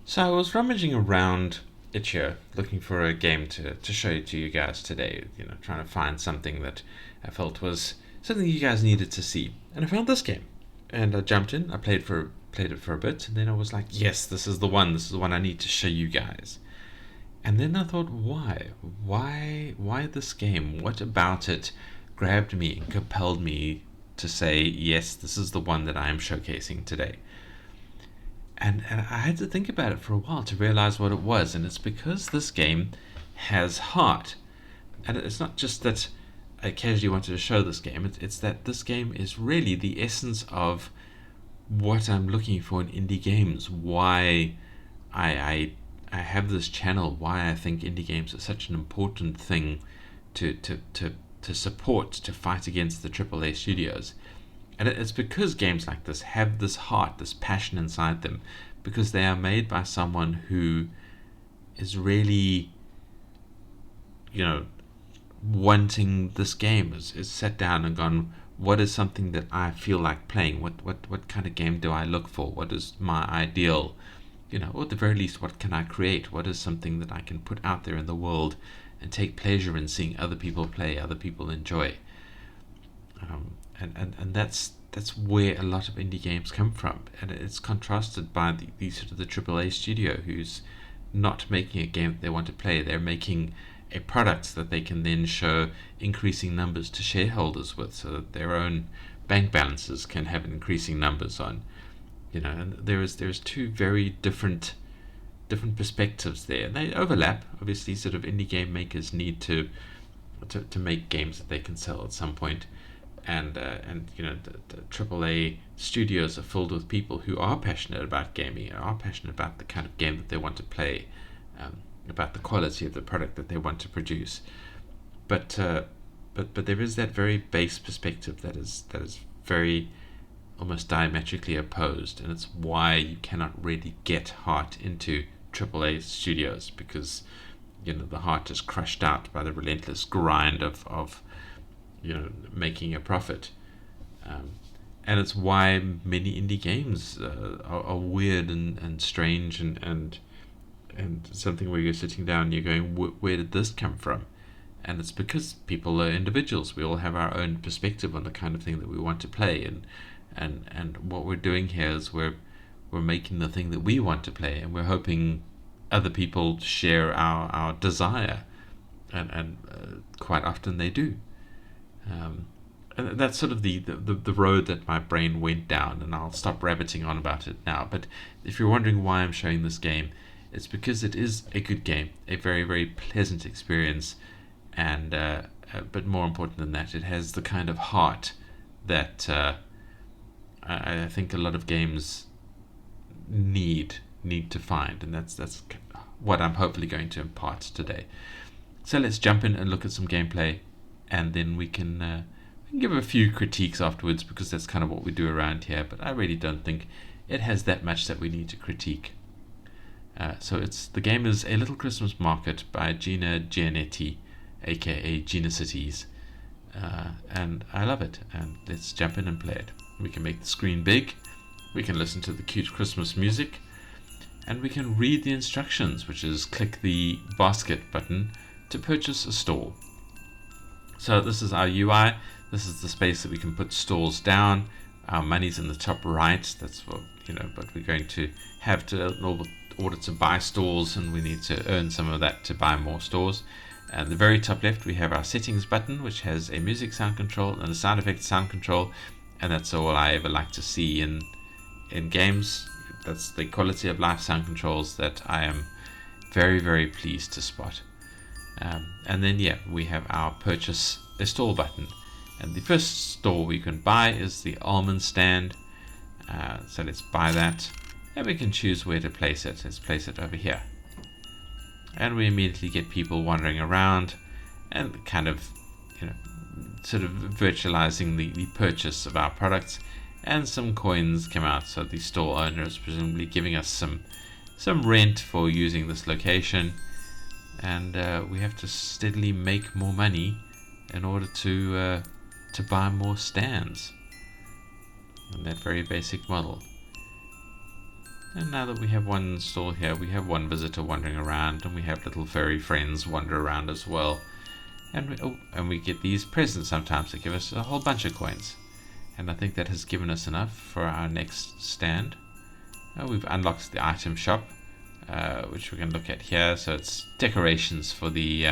So I was rummaging around Itch.io looking for a game to show to you guys today, trying to find something that I felt was something you guys needed to see. And I found this game. And I jumped in, I played it for a bit, and then I was like, yes, this is the one I need to show you guys. And then I thought, why? Why this game? What about it grabbed me and compelled me to say, yes, this is the one that I am showcasing today? And I had to think about it for a while to realize what it was, and it's because this game has heart. And it's not just that I casually wanted to show this game, it's that this game is really the essence of what I'm looking for in indie games, why I have this channel, why I think indie games are such an important thing to support, to fight against the AAA studios. And it's because games like this have this heart, this passion inside them, because they are made by someone who is really, you know, wanting this game, is sat down and gone, what is something that I feel like playing? What kind of game do I look for? What is my ideal? Or at the very least, what can I create? What is something that I can put out there in the world and take pleasure in seeing other people play, other people enjoy? And that's where a lot of indie games come from, and it's contrasted by the sort of the AAA studio who's not making a game that they want to play. They're making a product that they can then show increasing numbers to shareholders with, so that their own bank balances can have increasing numbers on. And there's two very different perspectives there, and they overlap. Obviously, sort of indie game makers need to make games that they can sell at some point, and the AAA studios are filled with people who are passionate about gaming, are passionate about the kind of game that they want to play, about the quality of the product that they want to produce. But there is that very base perspective that is very almost diametrically opposed, and it's why you cannot really get heart into AAA studios, because the heart is crushed out by the relentless grind of making a profit. And it's why many indie games are weird and strange, and something where you're sitting down and you're going, where did this come from? And it's because people are individuals. We all have our own perspective on the kind of thing that we want to play, and what we're doing here is we're making the thing that we want to play, and we're hoping other people share our desire, and quite often they do. And that's sort of the road that my brain went down, and I'll stop rabbiting on about it now. But if you're wondering why I'm showing this game, it's because it is a good game, a very, very pleasant experience, and but more important than that, it has the kind of heart that I think a lot of games need to find, and that's what I'm hopefully going to impart today. So let's jump in and look at some gameplay, and then we can give a few critiques afterwards, because that's kind of what we do around here. But I really don't think it has that much that we need to critique. So the game is A Little Christmas Market by Gina Giannetti, aka Gina Cities, and I love it. And let's jump in and play it. We can make the screen big, we can listen to the cute Christmas music, and we can read the instructions, which is click the basket button to purchase a stall. So this is our UI. This is the space that we can put stalls down. Our money's in the top right. That's what but we're going to have to, in order to buy stalls, and we need to earn some of that to buy more stalls. At the very top left, we have our settings button, which has a music sound control and a sound effect sound control, and that's all I ever like to see in games. That's the quality of life sound controls that I am very, very pleased to spot. And then we have our purchase a stall button, and the first stall we can buy is the almond stand. So let's buy that, and we can choose where to place it. Let's place it over here, and we immediately get people wandering around and kind of sort of virtualizing the purchase of our products, and some coins come out. So the store owner is presumably giving us some rent for using this location, and we have to steadily make more money in order to buy more stands in that very basic model. And now that we have one stall here, we have one visitor wandering around, and we have little furry friends wander around as well. And we get these presents sometimes that give us a whole bunch of coins. And I think that has given us enough for our next stand. We've unlocked the item shop, which we can look at here. So it's decorations for the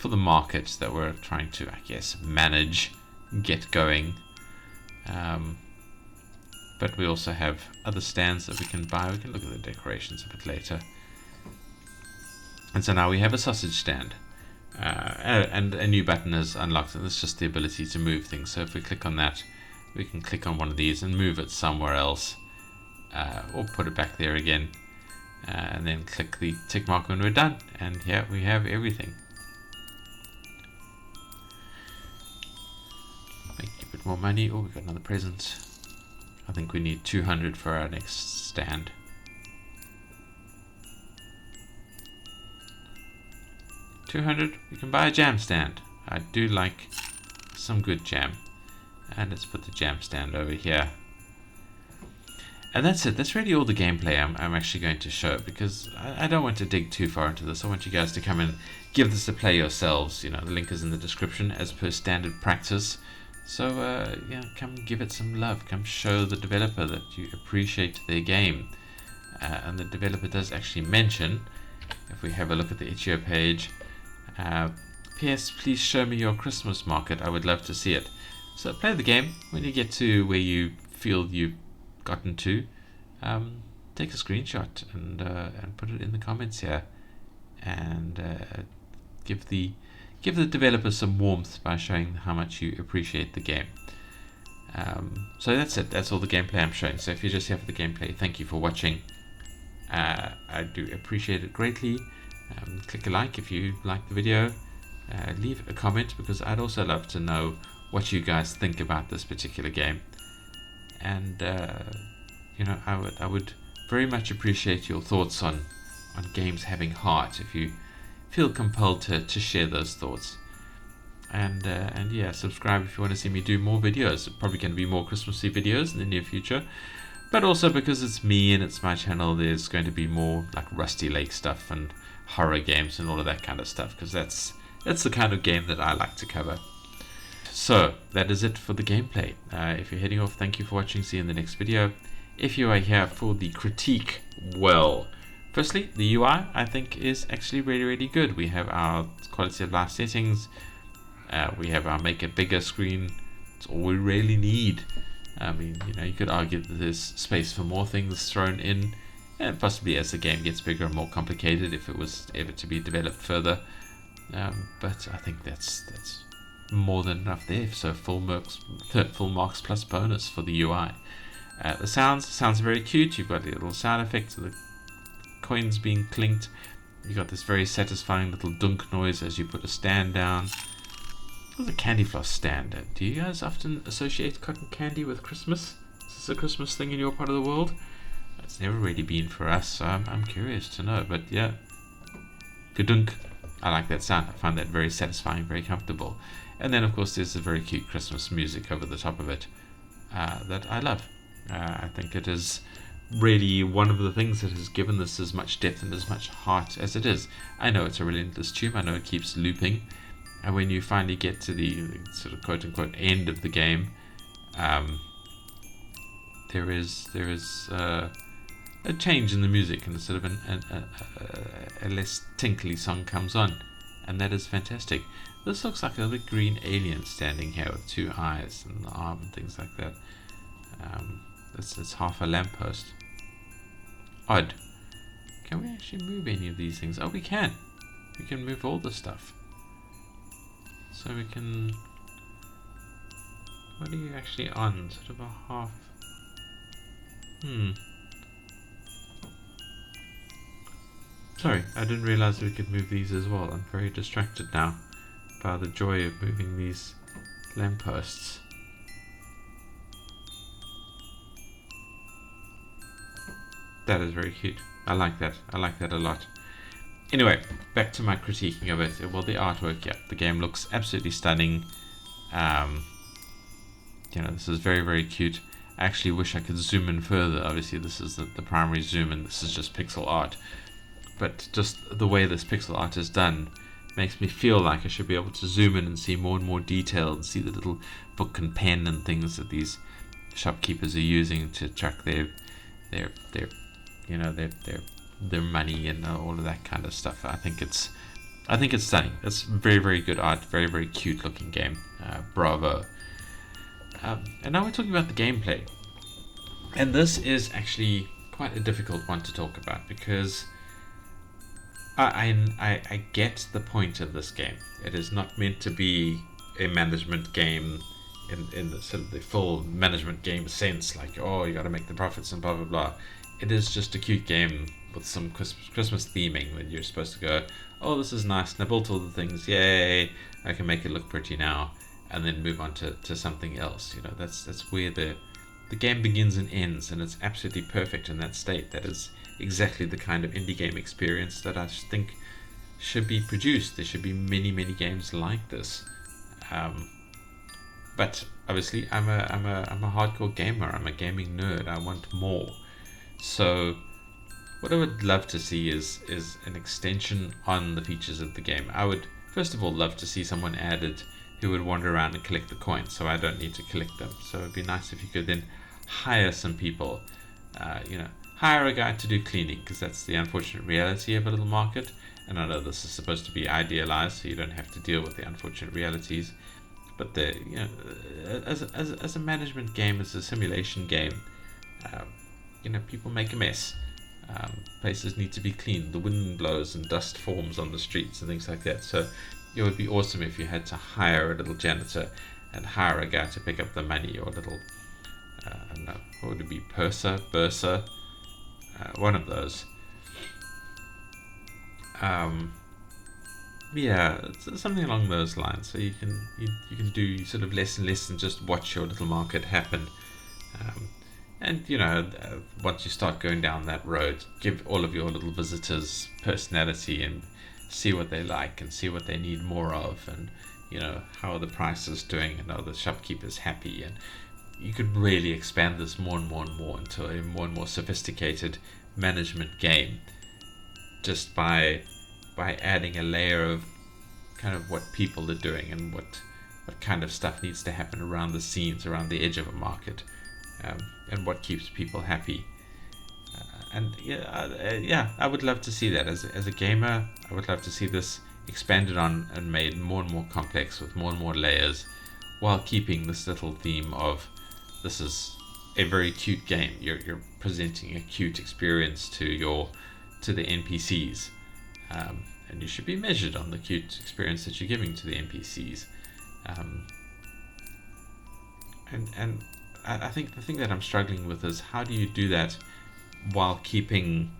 market that we're trying to, I guess, manage, get going. But we also have other stands that we can buy. We can look at the decorations a bit later. And so now we have a sausage stand. And a new button is unlocked, and it's just the ability to move things. So if we click on that, we can click on one of these and move it somewhere else, or put it back there again, and then click the tick mark when we're done, and here we have everything. Make a bit more money. Oh, we've got another present. I think we need 200 for our next stand. $200, we can buy a jam stand. I do like some good jam. And let's put the jam stand over here. And that's it. That's really all the gameplay I'm actually going to show, because I don't want to dig too far into this. I want you guys to come and give this a play yourselves. You know, the link is in the description as per standard practice. So yeah, come give it some love. Come show the developer that you appreciate their game. And the developer does actually mention, if we have a look at the itch.io page, P.S. please show me your Christmas market. I would love to see it. So play the game. When you get to where you feel you've gotten to, take a screenshot and put it in the comments here, and give the developer some warmth by showing how much you appreciate the game. So that's it. That's all the gameplay I'm showing. So if you're just here for the gameplay, thank you for watching. I do appreciate it greatly. Click a like if you like the video. Leave a comment, because I'd also love to know what you guys think about this particular game. And you know, I would very much appreciate your thoughts on games having heart, if you feel compelled to share those thoughts. And yeah, subscribe if you want to see me do more videos. Probably going to be more Christmassy videos in the near future. But also, because it's me and it's my channel, there's going to be more like Rusty Lake stuff and horror games and all of that kind of stuff, because that's the kind of game that I like to cover. So that is it for the gameplay. If you're heading off, thank you for watching. See you in the next video. If you are here for the critique, well, firstly, the UI I think is actually really, really good. We have our quality of life settings. We have our make it bigger screen. It's all we really need. I mean, you know, you could argue that there's space for more things thrown in, and possibly as the game gets bigger and more complicated, if it was ever to be developed further. But I think that's more than enough there. So full marks plus bonus for the UI. The sounds very cute. You've got the little sound effects of the coins being clinked. You've got this very satisfying little dunk noise as you put a stand down. What's a candy floss stand? Do you guys often associate cotton candy with Christmas? Is this a Christmas thing in your part of the world? It's never really been for us, so I'm curious to know. But yeah, gadunk. I like that sound. I find that very satisfying, very comfortable. And then of course there's the very cute Christmas music over the top of it that I love. I think it is really one of the things that has given this as much depth and as much heart as it is. I know it's a relentless tune. I know it keeps looping. And when you finally get to the sort of quote-unquote end of the game, there is a change in the music, and sort of a less tinkly song comes on, and that is fantastic. This looks like a little green alien standing here with two eyes and the arm and things like that. It's half a lamppost. Odd. Can we actually move any of these things? Oh, we can. We can move all the stuff. So we can... What are you actually on? Sort of a half... Sorry, I didn't realize we could move these as well. I'm very distracted now by the joy of moving these lampposts. That is very cute. I like that. I like that a lot. Anyway, back to my critiquing of it. Well, the artwork, yeah, the game looks absolutely stunning. You know, this is very, very cute. I actually wish I could zoom in further. Obviously, this is the primary zoom, and this is just pixel art. But just the way this pixel art is done makes me feel like I should be able to zoom in and see more and more detail, and see the little book and pen and things that these shopkeepers are using to track their you know their money and all of that kind of stuff. I think it's stunning. It's very, very good art, very, very cute looking game. Bravo. And now we're talking about the gameplay, and this is actually quite a difficult one to talk about, because I get the point of this game. It is not meant to be a management game in the sort of the full management game sense, like, oh, you got to make the profits and blah blah blah. It is just a cute game with some Christmas theming, when you're supposed to go, oh, this is nice, and I built all the things, yay, I can make it look pretty now, and then move on to something else. You know, that's where the game begins and ends, and it's absolutely perfect in that state. That is exactly the kind of indie game experience that I think should be produced. There should be many, many games like this. But obviously, I'm a hardcore gamer. I'm a gaming nerd. I want more. So what I would love to see is an extension on the features of the game. I would first of all love to see someone added who would wander around and collect the coins, so I don't need to collect them. So it'd be nice if you could then hire some people, hire a guy to do cleaning, because that's the unfortunate reality of a little market. And I know this is supposed to be idealized, so you don't have to deal with the unfortunate realities. But as a management game, as a simulation game, people make a mess. Places need to be cleaned. The wind blows and dust forms on the streets and things like that. So it would be awesome if you had to hire a little janitor and hire a guy to pick up the money, or a little, I don't know, what would it be, Bursa, one of those. It's something along those lines. So you can do sort of less and less than just watch your little market happen. And once you start going down that road, give all of your little visitors personality, and see what they like and see what they need more of, and how are the prices doing, and are the shopkeepers happy. And you could really expand this more and more and more into a more and more sophisticated management game, just by adding a layer of kind of what people are doing, and what kind of stuff needs to happen around the scenes, around the edge of a market, and what keeps people happy. I would love to see that. As a gamer, I would love to see this expanded on and made more and more complex, with more and more layers, while keeping this little theme of, this is a very cute game. You're presenting a cute experience to the NPCs, and you should be measured on the cute experience that you're giving to the NPCs. And I think the thing that I'm struggling with is, how do you do that while keeping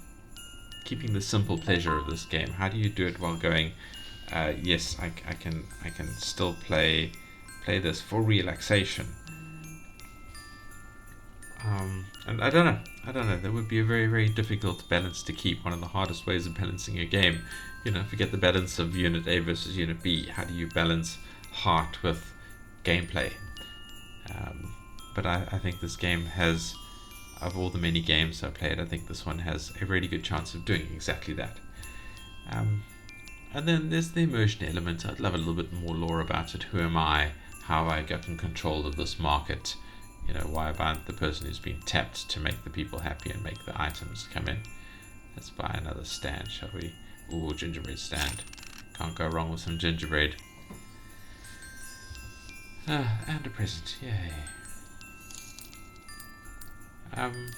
the simple pleasure of this game? How do you do it while going, yes, I can still play this for relaxation? And I don't know. That would be a very, very difficult balance to keep. One of the hardest ways of balancing a game. Forget the balance of Unit A versus Unit B. How do you balance heart with gameplay? But I think this game has, of all the many games I've played, I think this one has a really good chance of doing exactly that. And then there's the immersion element. I'd love a little bit more lore about it. Who am I? How have I gotten control of this market? Why am I the person who's been tapped to make the people happy and make the items come in? Let's buy another stand, shall we? Ooh, gingerbread stand. Can't go wrong with some gingerbread. And a present, yay. And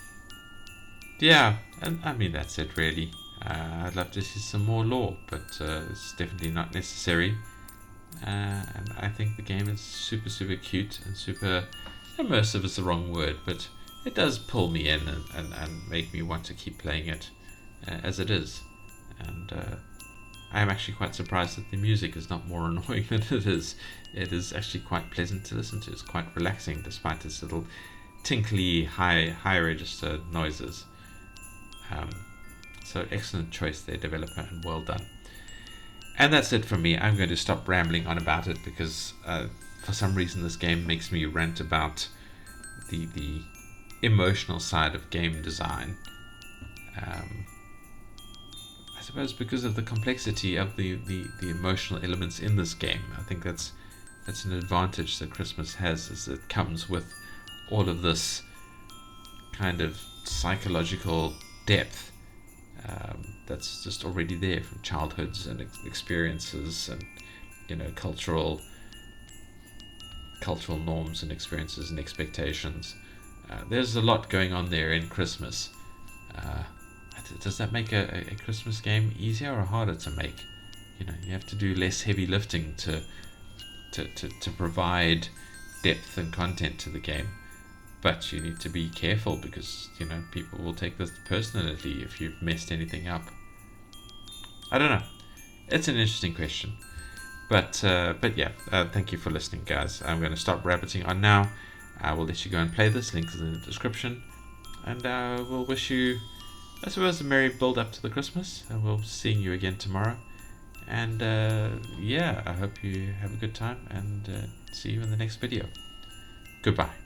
I mean, that's it really. I'd love to see some more lore, but it's definitely not necessary. And I think the game is super, super cute, and super immersive is the wrong word, but it does pull me in and make me want to keep playing it as it is. And I am actually quite surprised that the music is not more annoying than it is. It is actually quite pleasant to listen to. It's quite relaxing, despite its little tinkly high register noises. So excellent choice there, developer, and well done. And that's it from me. I'm going to stop rambling on about it, because for some reason this game makes me rant about the emotional side of game design. I suppose because of the complexity of the emotional elements in this game. I think that's an advantage that Christmas has, is it comes with all of this kind of psychological depth that's just already there from childhoods and experiences, and cultural norms and experiences and expectations. There's a lot going on there in Christmas. Does that make a Christmas game easier or harder to make? You have to do less heavy lifting to provide depth and content to the game, but you need to be careful because people will take this personally if you've messed anything up. I don't know. It's an interesting question, but yeah. Thank you for listening, guys. I'm going to stop rabbiting on now. I will let you go and play this. Link is in the description, and we'll wish you, I suppose, a merry build up to the Christmas, and we'll be seeing you again tomorrow. And yeah, I hope you have a good time, and see you in the next video. Goodbye.